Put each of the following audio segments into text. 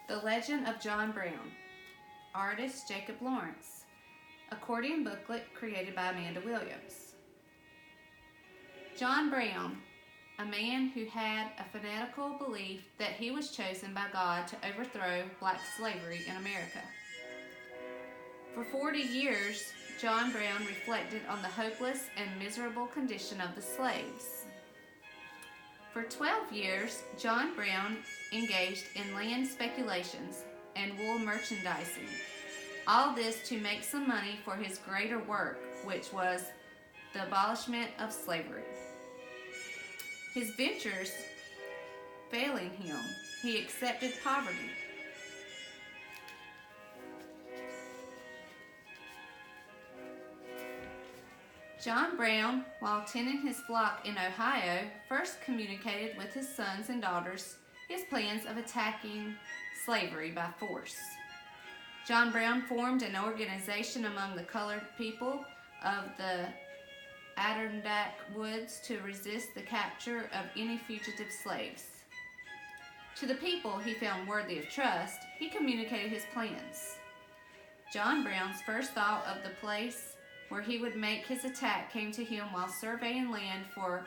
The Legend of John Brown. Artist Jacob Lawrence. Accordion booklet created by Amanda Williams. John Brown, a man who had a fanatical belief that he was chosen by God to overthrow black slavery in America. For 40 years, John Brown reflected on the hopeless and miserable condition of the slaves. For 12 years, John Brown engaged in land speculations and wool merchandising, all this to make some money for his greater work, which was the abolishment of slavery. His ventures failing him, he accepted poverty. John Brown, while tending his flock in Ohio, first communicated with his sons and daughters his plans of attacking slavery by force. John Brown formed an organization among the colored people of the Adirondack Woods to resist the capture of any fugitive slaves. To the people he found worthy of trust, he communicated his plans. John Brown's first thought of the place where he would make his attack came to him while surveying land for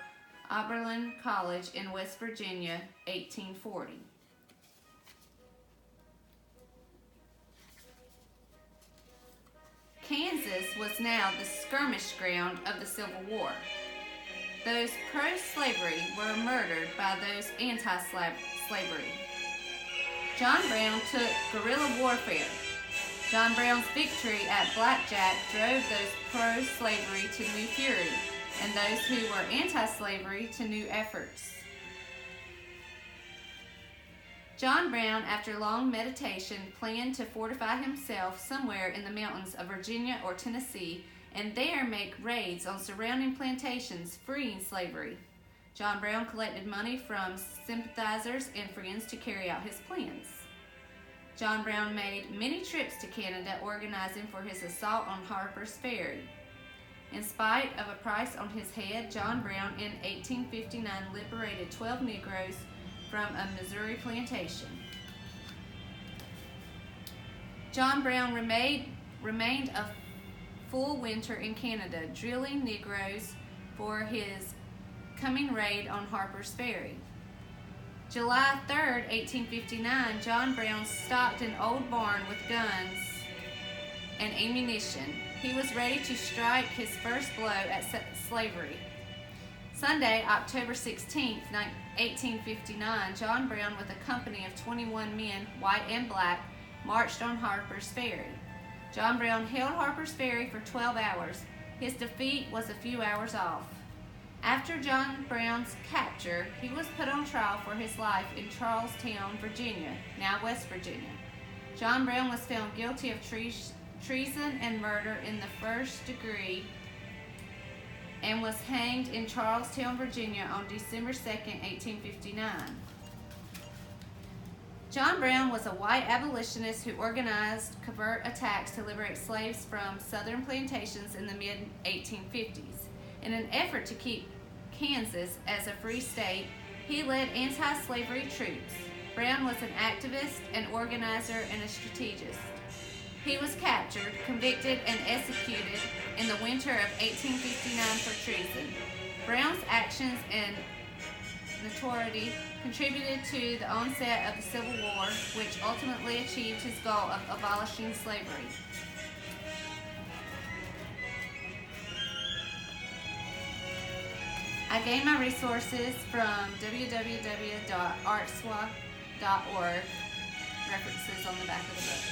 Oberlin College in West Virginia, 1840. Kansas was now the skirmish ground of the Civil War. Those pro-slavery were murdered by those anti-slavery. John Brown took guerrilla warfare. John Brown's victory at Blackjack drove those pro-slavery to new fury, and those who were anti-slavery to new efforts. John Brown, after long meditation, planned to fortify himself somewhere in the mountains of Virginia or Tennessee, and there make raids on surrounding plantations, freeing slavery. John Brown collected money from sympathizers and friends to carry out his plans. John Brown made many trips to Canada, organizing for his assault on Harper's Ferry. In spite of a price on his head, John Brown in 1859 liberated 12 Negroes from a Missouri plantation. John Brown remained a full winter in Canada, drilling Negroes for his coming raid on Harper's Ferry. July 3, 1859, John Brown stocked an old barn with guns and ammunition. He was ready to strike his first blow at slavery. Sunday, October 16, 1859, John Brown, with a company of 21 men, white and black, marched on Harper's Ferry. John Brown held Harper's Ferry for 12 hours. His defeat was a few hours off. After John Brown's capture, he was put on trial for his life in Charlestown, Virginia, now West Virginia. John Brown was found guilty of treason and murder in the first degree and was hanged in Charlestown, Virginia on December 2, 1859. John Brown was a white abolitionist who organized covert attacks to liberate slaves from southern plantations in the mid-1850s. In an effort to keep Kansas as a free state, he led anti-slavery troops. Brown was an activist, an organizer, and a strategist. He was captured, convicted, and executed in the winter of 1859 for treason. Brown's actions and notoriety contributed to the onset of the Civil War, which ultimately achieved his goal of abolishing slavery. I gained my resources from www.artswap.org, references on the back of the book.